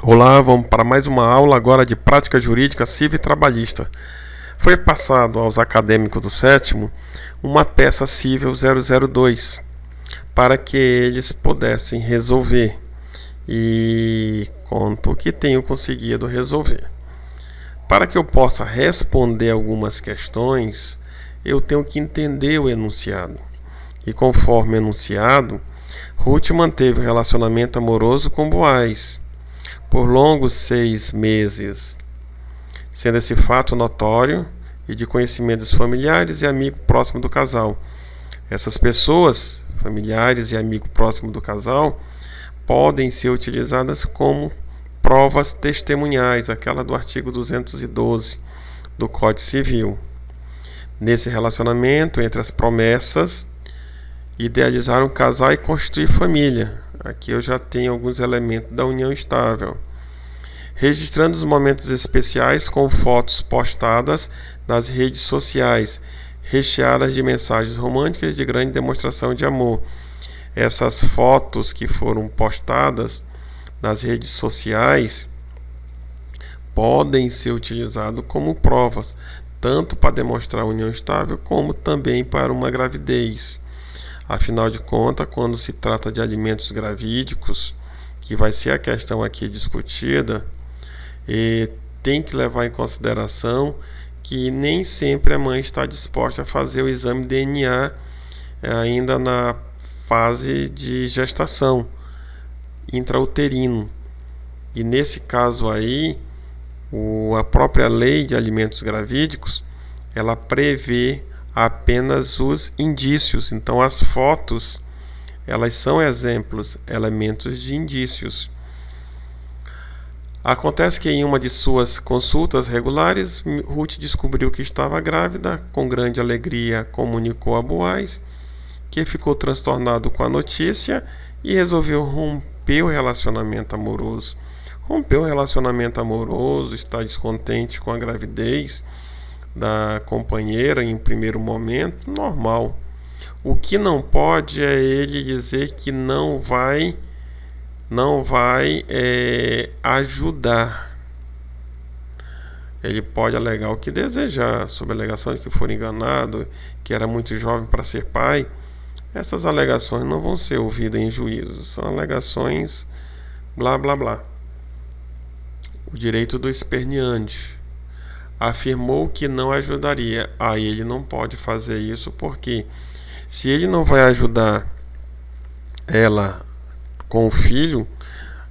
Olá, vamos para mais uma aula agora de prática jurídica civil e trabalhista. Foi passado aos acadêmicos do sétimo uma peça civil 002 para que eles pudessem resolver e conto que tenho conseguido resolver. Para que eu possa responder algumas questões, eu tenho que entender o enunciado. E conforme enunciado, Ruth manteve um relacionamento amoroso com Boaz por longos 6 meses, sendo esse fato notório e de conhecimento dos familiares e amigos próximos do casal. Essas pessoas, familiares e amigos próximos do casal, podem ser utilizadas como provas testemunhais, aquela do artigo 212 do Código Civil. Nesse relacionamento, entre as promessas, idealizar um casal e constituir família. Aqui eu já tenho alguns elementos da união estável. Registrando os momentos especiais com fotos postadas nas redes sociais, recheadas de mensagens românticas de grande demonstração de amor. Essas fotos que foram postadas nas redes sociais podem ser utilizadas como provas, tanto para demonstrar a união estável, como também para uma gravidez. Afinal de contas, quando se trata de alimentos gravídicos, que vai ser a questão aqui discutida, tem que levar em consideração que nem sempre a mãe está disposta a fazer o exame de DNA ainda na fase de gestação intrauterino. E nesse caso aí, a própria lei de alimentos gravídicos, ela prevê apenas os indícios. Então as fotos, elas são exemplos, elementos de indícios. Acontece que em uma de suas consultas regulares, Ruth descobriu que estava grávida. Com grande alegria comunicou a Boaz, que ficou transtornado com a notícia e resolveu romper o relacionamento amoroso. Rompeu o relacionamento amoroso, está descontente com a gravidez da companheira em primeiro momento, normal. O que não pode é ele dizer que não vai ajudar. Ele pode alegar o que desejar, sob a alegação de que for enganado, que era muito jovem para ser pai. Essas alegações não vão ser ouvidas em juízo, são alegações blá blá blá. O direito do esperneante afirmou que não ajudaria. Aí ele não pode fazer isso, porque se ele não vai ajudar ela com o filho,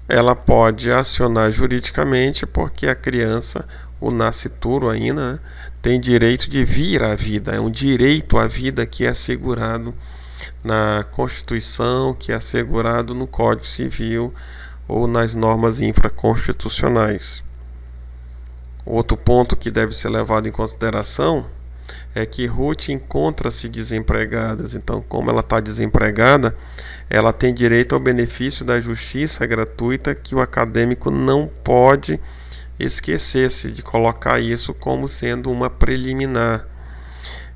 ela pode acionar juridicamente, porque a criança, o nascituro ainda, tem direito de vir à vida. É um direito à vida que é assegurado na Constituição, que é assegurado no Código Civil ou nas normas infraconstitucionais. Outro ponto que deve ser levado em consideração é que Ruth encontra-se desempregada. Então, como ela está desempregada, ela tem direito ao benefício da justiça gratuita, que o acadêmico não pode esquecer-se de colocar isso como sendo uma preliminar.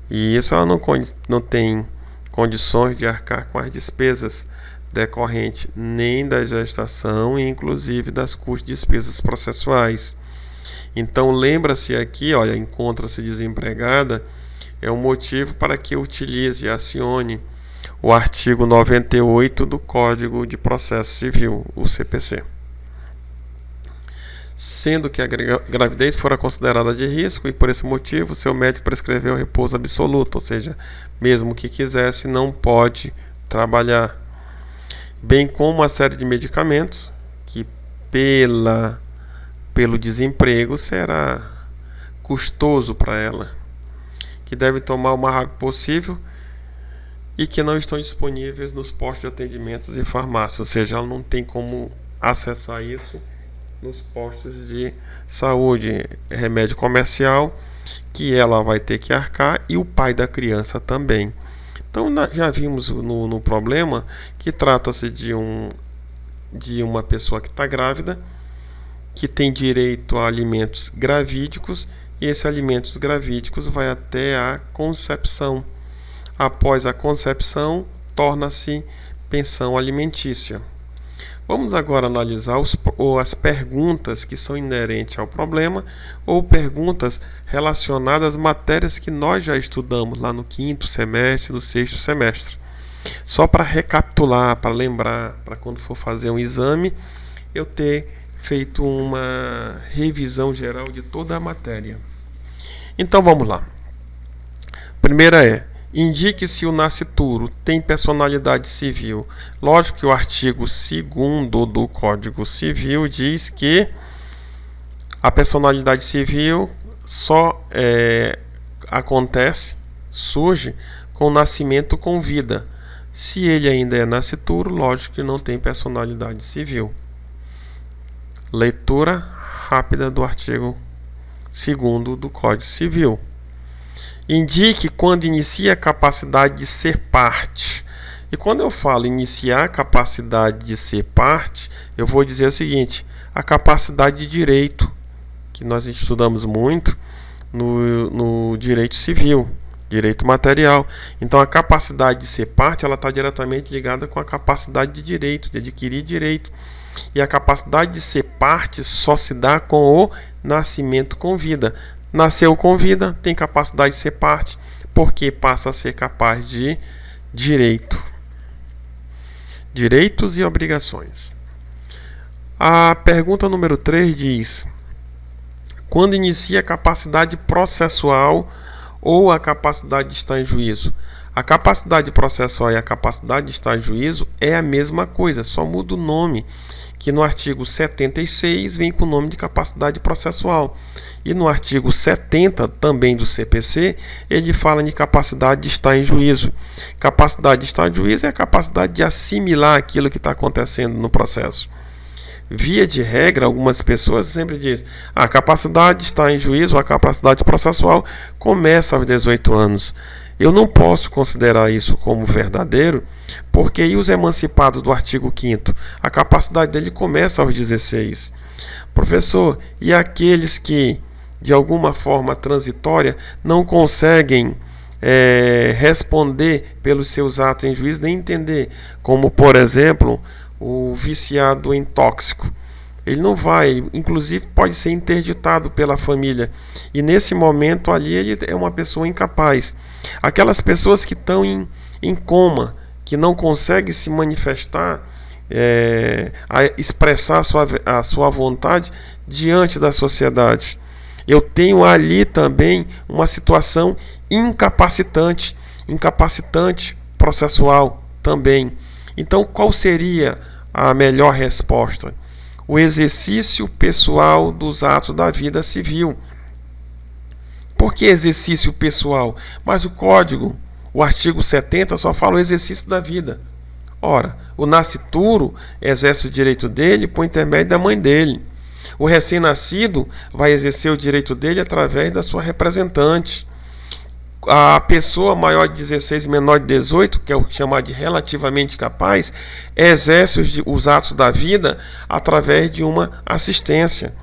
E isso ela não tem condições de arcar com as despesas decorrentes nem da gestação e inclusive das custas de despesas processuais. Então lembra-se aqui, olha, encontra-se desempregada, é um motivo para que utilize e acione o artigo 98 do Código de Processo Civil, o CPC. Sendo que a gravidez fora considerada de risco e por esse motivo seu médico prescreveu repouso absoluto, ou seja, mesmo que quisesse, não pode trabalhar, bem como uma série de medicamentos que pelo desemprego será custoso para ela, que deve tomar o mais rápido possível e que não estão disponíveis nos postos de atendimentos e farmácias, ou seja, ela não tem como acessar isso nos postos de saúde, remédio comercial que ela vai ter que arcar e o pai da criança também. Então já vimos no problema que trata-se de uma pessoa que está grávida, que tem direito a alimentos gravídicos, e esses alimentos gravídicos vai até a concepção. Após a concepção, torna-se pensão alimentícia. Vamos agora analisar as perguntas que são inerentes ao problema ou perguntas relacionadas às matérias que nós já estudamos lá no 5º semestre, no 6º semestre. Só para recapitular, para lembrar, para quando for fazer um exame, eu ter feito uma revisão geral de toda a matéria. Então vamos lá. Primeira é: indique se o nascituro tem personalidade civil. Lógico que o artigo 2º do Código Civil diz que a personalidade civil só surge com o nascimento com vida. Se ele ainda é nascituro, lógico que não tem personalidade civil. Leitura rápida do artigo 2º do Código Civil. Indique quando inicia a capacidade de ser parte. E quando eu falo iniciar a capacidade de ser parte, eu vou dizer o seguinte: a capacidade de direito, que nós estudamos muito no direito civil, direito material. Então a capacidade de ser parte, ela está diretamente ligada com a capacidade de direito, de adquirir direito. E a capacidade de ser parte só se dá com o nascimento com vida. Nasceu com vida, tem capacidade de ser parte, porque passa a ser capaz de direito. Direitos e obrigações. A pergunta número 3 diz: quando inicia a capacidade processual ou a capacidade de estar em juízo? A capacidade processual e a capacidade de estar em juízo é a mesma coisa, só muda o nome, que no artigo 76 vem com o nome de capacidade processual. E no artigo 70, também do CPC, ele fala de capacidade de estar em juízo. Capacidade de estar em juízo é a capacidade de assimilar aquilo que está acontecendo no processo. Via de regra, algumas pessoas sempre dizem: a capacidade de estar em juízo, a capacidade processual começa aos 18 anos. Eu não posso considerar isso como verdadeiro, porque e os emancipados do artigo 5º? A capacidade dele começa aos 16. Professor, e aqueles que, de alguma forma transitória, não conseguem responder pelos seus atos em juízo, nem entender, como, por exemplo, o viciado em tóxico? Ele não vai, inclusive pode ser interditado pela família. E nesse momento ali ele é uma pessoa incapaz. Aquelas pessoas que estão em coma, que não conseguem se manifestar, expressar a sua vontade diante da sociedade. Eu tenho ali também uma situação incapacitante processual também. Então, qual seria a melhor resposta? O exercício pessoal dos atos da vida civil. Por que exercício pessoal? Mas o Código, o artigo 70, só fala o exercício da vida. Ora, o nascituro exerce o direito dele por intermédio da mãe dele. O recém-nascido vai exercer o direito dele através da sua representante. A pessoa maior de 16 e menor de 18, que é o chamado de relativamente capaz, exerce os atos da vida através de uma assistência.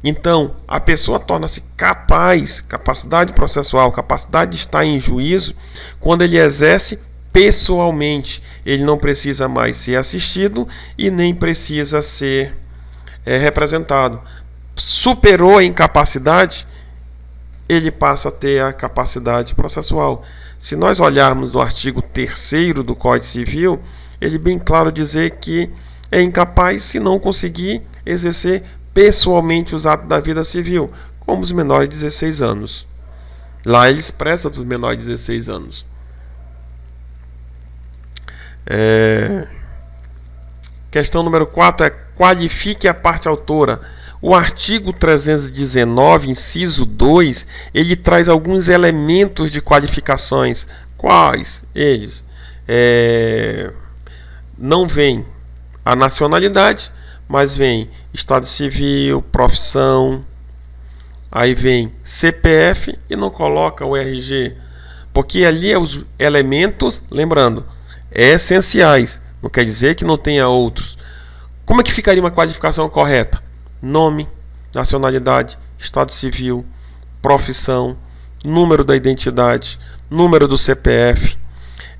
Então, a pessoa torna-se capaz, capacidade processual, capacidade de estar em juízo, quando ele exerce pessoalmente. Ele não precisa mais ser assistido e nem precisa ser representado. Superou a incapacidade, ele passa a ter a capacidade processual. Se nós olharmos no artigo 3º do Código Civil, ele bem claro dizer que é incapaz se não conseguir exercer pessoalmente os atos da vida civil, como os menores de 16 anos. Lá ele expressa para os menores de 16 anos. Questão número 4 é: qualifique a parte autora. O artigo 319, inciso 2, ele traz alguns elementos de qualificações. Quais eles? Não vem a nacionalidade, mas vem estado civil, profissão, aí vem CPF e não coloca o RG, porque ali é os elementos, lembrando, essenciais, não quer dizer que não tenha outros. Como é que ficaria uma qualificação correta? Nome, nacionalidade, estado civil, profissão, número da identidade, número do CPF,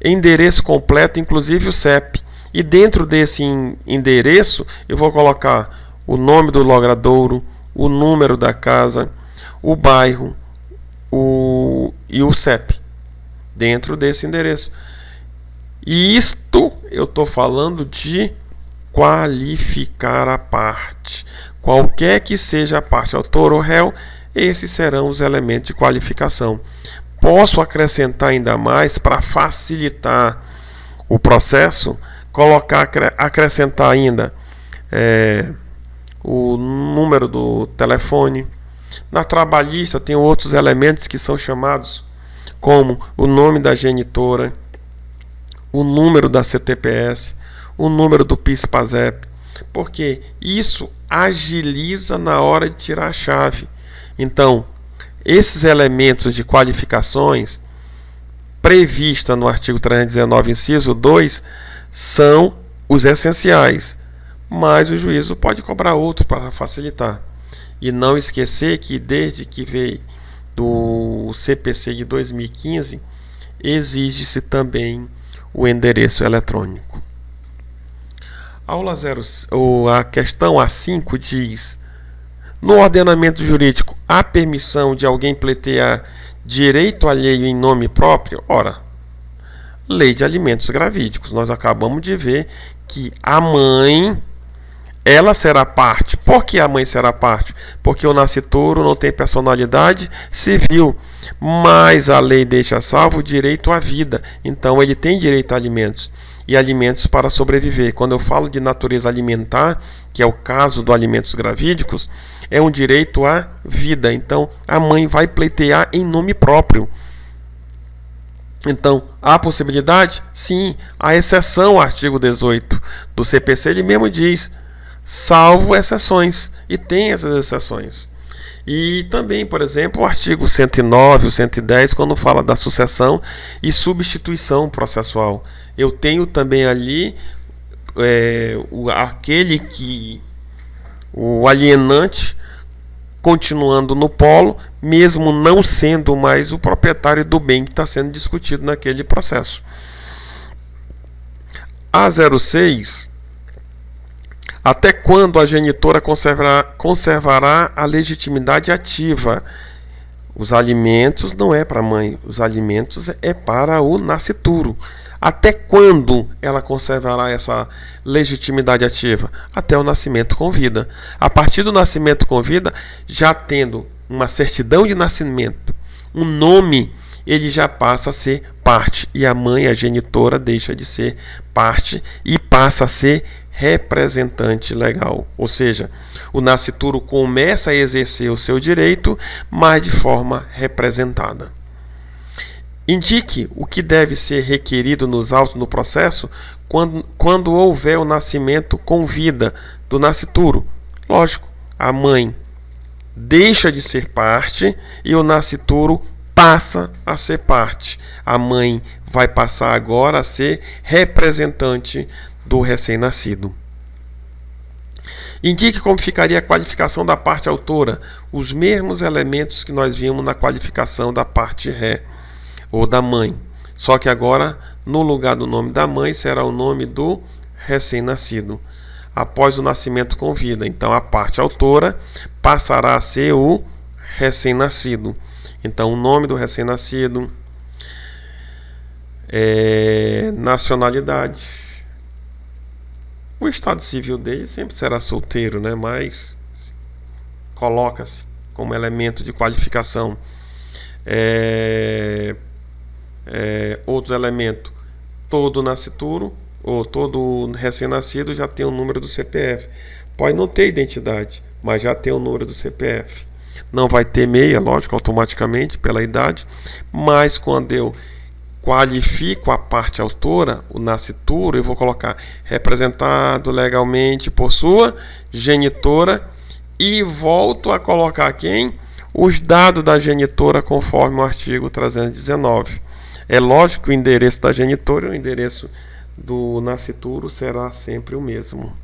endereço completo, inclusive o CEP. E dentro desse endereço eu vou colocar o nome do logradouro, o número da casa, o bairro e o CEP dentro desse endereço. E isto eu estou falando de qualificar a parte. Qualquer que seja a parte, autor ou réu, esses serão os elementos de qualificação. Posso acrescentar ainda mais para facilitar o processo, acrescentar ainda o número do telefone. Na trabalhista tem outros elementos que são chamados como o nome da genitora, o número da CTPS, o número do PIS/PASEP, porque isso agiliza na hora de tirar a chave. Então, esses elementos de qualificações prevista no artigo 319, inciso 2, são os essenciais, mas o juízo pode cobrar outro para facilitar. E não esquecer que desde que veio do CPC de 2015, exige-se também o endereço eletrônico. Aula 0, a questão A5 diz: no ordenamento jurídico, há permissão de alguém pleitear direito alheio em nome próprio? Ora, lei de alimentos gravídicos. Nós acabamos de ver que a mãe, ela será parte. Por que a mãe será parte? Porque o nascituro não tem personalidade civil, mas a lei deixa salvo o direito à vida. Então ele tem direito a alimentos e alimentos para sobreviver. Quando eu falo de natureza alimentar, que é o caso dos alimentos gravídicos, é um direito à vida. Então a mãe vai pleitear em nome próprio. Então, há possibilidade? Sim, há exceção ao artigo 18 do CPC, ele mesmo diz, salvo exceções, e tem essas exceções. E também, por exemplo, o artigo 109, o 110, quando fala da sucessão e substituição processual. Eu tenho também ali o alienante continuando no polo, mesmo não sendo mais o proprietário do bem que está sendo discutido naquele processo. A06, até quando a genitora conservará a legitimidade ativa? Os alimentos não é para a mãe, os alimentos é para o nascituro. Até quando ela conservará essa legitimidade ativa? Até o nascimento com vida. A partir do nascimento com vida, já tendo uma certidão de nascimento, um nome, ele já passa a ser parte. E a mãe, a genitora, deixa de ser parte e passa a ser representante legal. Ou seja, o nascituro começa a exercer o seu direito, mas de forma representada. Indique o que deve ser requerido nos autos no processo quando houver o nascimento com vida do nascituro. Lógico, a mãe deixa de ser parte e o nascituro passa a ser parte. A mãe vai passar agora a ser representante do recém-nascido. Indique como ficaria a qualificação da parte autora, os mesmos elementos que nós vimos na qualificação da parte ré ou da mãe, só que agora no lugar do nome da mãe será o nome do recém-nascido após o nascimento com vida. Então a parte autora passará a ser o recém-nascido. Então o nome do recém-nascido, nacionalidade, o estado civil dele sempre será solteiro, né? Mas coloca-se como elemento de qualificação. Outro elemento, todo nascituro ou todo recém-nascido já tem o número do CPF. Pode não ter identidade, mas já tem o número do CPF. Não vai ter meia, lógico, automaticamente pela idade, mas quando eu qualifico a parte autora, o nascituro, eu vou colocar representado legalmente por sua genitora e volto a colocar quem? Os dados da genitora conforme o artigo 319. É lógico que o endereço da genitora e o endereço do nascituro será sempre o mesmo.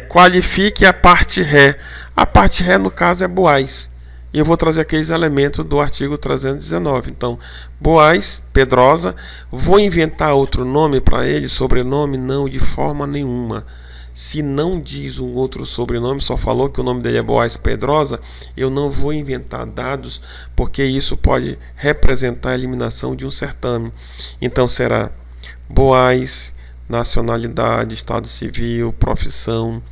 Qualifique a parte ré. A parte ré, no caso, é boais. e eu vou trazer aqueles elementos do artigo 319. Então, Boaz, Pedrosa, vou inventar outro nome para ele, sobrenome? Não, de forma nenhuma. Se não diz um outro sobrenome, só falou que o nome dele é Boaz Pedrosa, eu não vou inventar dados, porque isso pode representar a eliminação de um certame. Então será Boaz, nacionalidade, estado civil, profissão,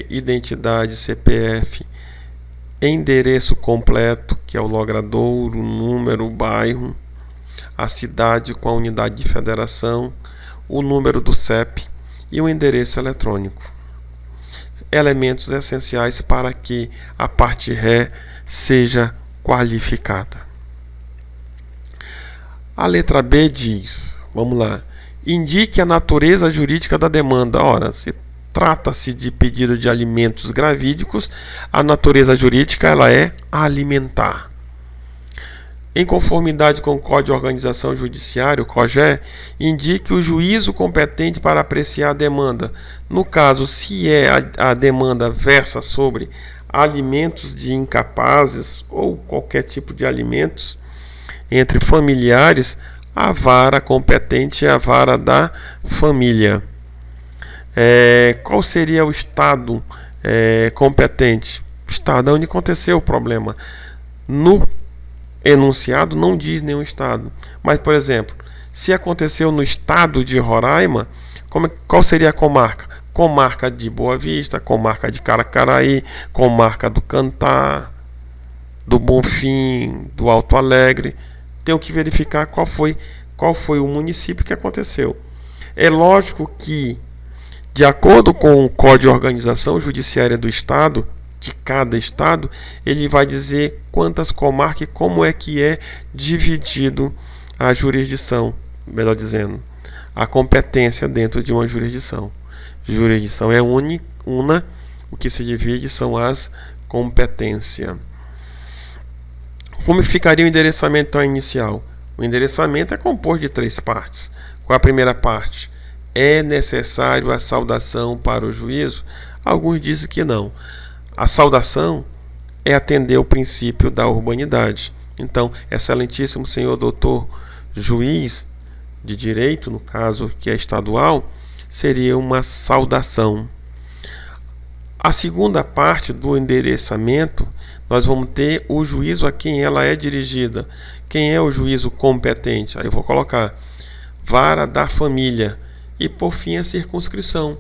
identidade, CPF, endereço completo, que é o logradouro, número, bairro, a cidade com a unidade de federação, o número do CEP e o endereço eletrônico. Elementos essenciais para que a parte ré seja qualificada. A letra B diz, vamos lá, indique a natureza jurídica da demanda. Ora, se trata-se de pedido de alimentos gravídicos, a natureza jurídica ela é alimentar. Em conformidade com o Código de Organização Judiciária, o COJE, indique o juízo competente para apreciar a demanda. No caso, se a demanda versa sobre alimentos de incapazes ou qualquer tipo de alimentos entre familiares, a vara competente é a vara da família. Qual seria o estado competente? O estado onde aconteceu o problema. No enunciado não diz nenhum estado, mas, por exemplo, se aconteceu no estado de Roraima, qual seria a comarca? Comarca de Boa Vista, comarca de Caracaraí, comarca do Cantá, do Bonfim, do Alto Alegre. Tenho que verificar qual foi o município que aconteceu. É lógico que, de acordo com o Código de Organização Judiciária do Estado, de cada estado, ele vai dizer quantas comarcas e como é que é dividido a jurisdição, melhor dizendo, a competência dentro de uma jurisdição. Jurisdição é una, o que se divide são as competências. Como ficaria o endereçamento inicial? O endereçamento é composto de 3 partes. Qual a primeira parte? É necessário a saudação para o juízo? Alguns dizem que não. A saudação é atender o princípio da urbanidade. Então, excelentíssimo senhor doutor juiz de direito, no caso que é estadual, seria uma saudação. A segunda parte do endereçamento, nós vamos ter o juízo a quem ela é dirigida. Quem é o juízo competente? Aí eu vou colocar vara da família. E por fim a circunscrição,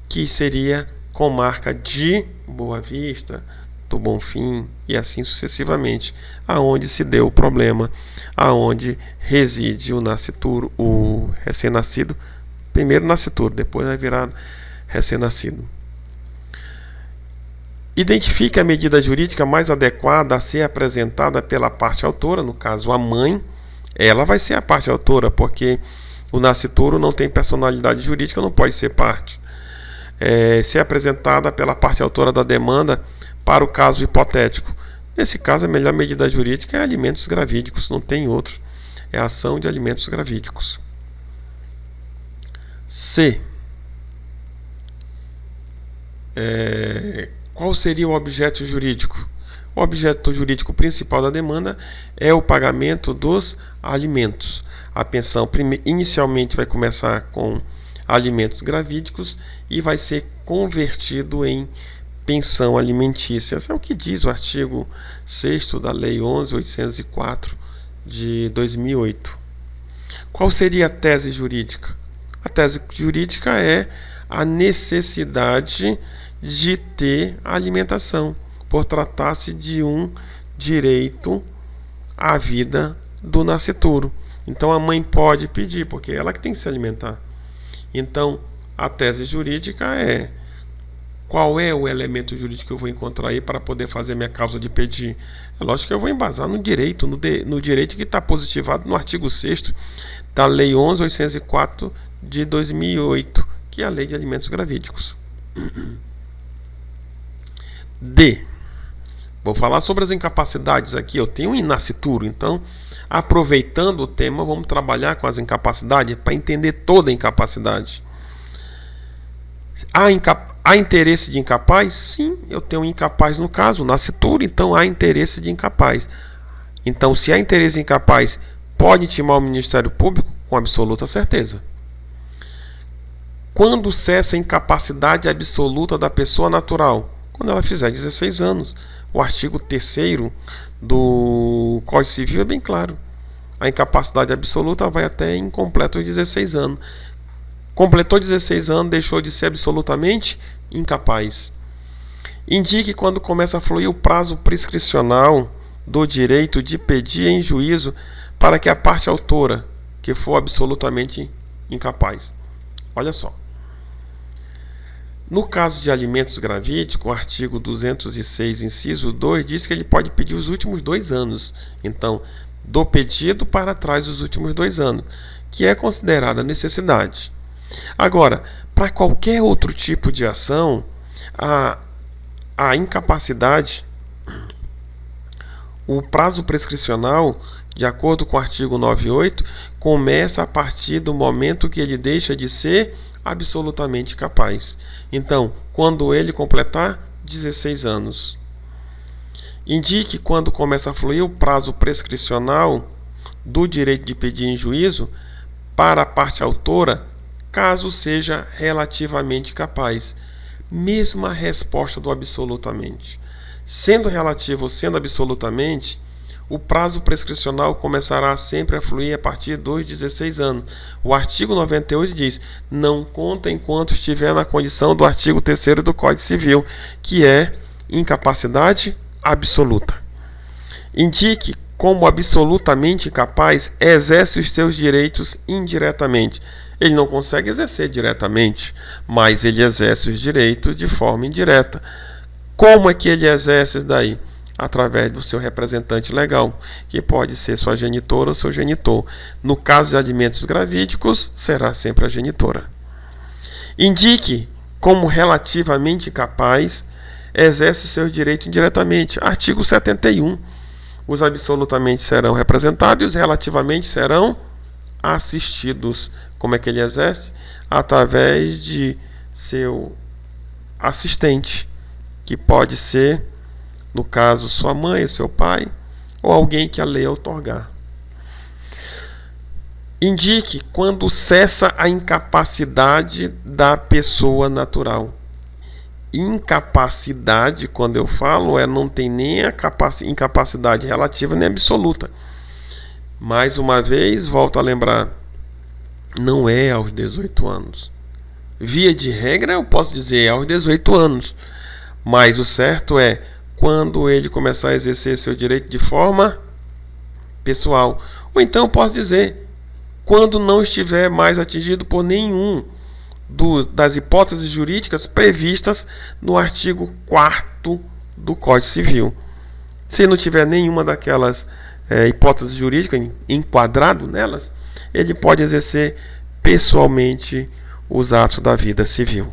que seria comarca de Boa Vista, do Bonfim e assim sucessivamente, aonde se deu o problema, aonde reside o nascituro, o recém-nascido, primeiro nascituro, depois vai virar recém-nascido. Identifique a medida jurídica mais adequada a ser apresentada pela parte autora, no caso a mãe, ela vai ser a parte autora, porque o nascituro não tem personalidade jurídica, não pode ser parte. Ser apresentada pela parte autora da demanda para o caso hipotético. Nesse caso, a melhor medida jurídica é alimentos gravídicos, não tem outro. É a ação de alimentos gravídicos. C. Qual seria o objeto jurídico? O objeto jurídico principal da demanda é o pagamento dos alimentos. A pensão inicialmente vai começar com alimentos gravídicos e vai ser convertido em pensão alimentícia. Esse é o que diz o artigo 6º da Lei 11.804 de 2008. Qual seria a tese jurídica? A tese jurídica é a necessidade de ter alimentação, por tratar-se de um direito à vida do nascituro. Então a mãe pode pedir, porque é ela que tem que se alimentar. Então, a tese jurídica é: qual é o elemento jurídico que eu vou encontrar aí para poder fazer minha causa de pedir? É lógico que eu vou embasar no direito, no direito que está positivado no artigo 6º da Lei 11.804 de 2008, que é a Lei de Alimentos Gravídicos. D. Vou falar sobre as incapacidades aqui. Eu tenho um inascituro, então, aproveitando o tema, vamos trabalhar com as incapacidades para entender toda a incapacidade. Há interesse de incapaz? Sim, eu tenho um incapaz no caso, nascitura, então há interesse de incapaz. Então, se há interesse de incapaz, pode intimar o Ministério Público com absoluta certeza. Quando cessa a incapacidade absoluta da pessoa natural? Quando ela fizer 16 anos. O artigo 3º do Código Civil é bem claro. A incapacidade absoluta vai até incompleto os 16 anos. Completou 16 anos, deixou de ser absolutamente incapaz. Indique quando começa a fluir o prazo prescricional do direito de pedir em juízo para que a parte autora, que for absolutamente incapaz. Olha só. No caso de alimentos gravídicos, o artigo 206, inciso 2, diz que ele pode pedir os últimos 2 anos. Então, do pedido para trás os últimos 2 anos, que é considerada necessidade. Agora, para qualquer outro tipo de ação, a incapacidade, o prazo prescricional, de acordo com o artigo 98, começa a partir do momento que ele deixa de ser absolutamente capaz. Então, quando ele completar 16 anos. Indique quando começa a fluir o prazo prescricional do direito de pedir em juízo para a parte autora, caso seja relativamente capaz. Mesma resposta do absolutamente. Sendo relativo ou sendo absolutamente, o prazo prescricional começará sempre a fluir a partir dos 16 anos. O artigo 98 diz: não conta enquanto estiver na condição do artigo 3º do Código Civil, que é incapacidade absoluta. Indique como absolutamente capaz exerce os seus direitos indiretamente. Ele não consegue exercer diretamente, mas ele exerce os direitos de forma indireta. Como é que ele exerce isso daí? Através do seu representante legal, que pode ser sua genitora ou seu genitor. No caso de alimentos gravídicos, será sempre a genitora. Indique como relativamente capaz exerce o seu direito indiretamente. Artigo 71. Os absolutamente serão representados e os relativamente serão assistidos. Como é que ele exerce? Através de seu assistente, que pode ser, no caso, sua mãe, seu pai, ou alguém que a lei outorgar. Indique quando cessa a incapacidade da pessoa natural. Incapacidade, quando eu falo, não tem nem a incapacidade relativa nem absoluta. Mais uma vez, volto a lembrar, não é aos 18 anos. Via de regra, eu posso dizer aos 18 anos. Mas o certo é quando ele começar a exercer seu direito de forma pessoal. Ou então eu posso dizer, quando não estiver mais atingido por nenhum das hipóteses jurídicas previstas no artigo 4º do Código Civil. Se não tiver nenhuma daquelas hipóteses jurídicas enquadrado nelas, ele pode exercer pessoalmente os atos da vida civil.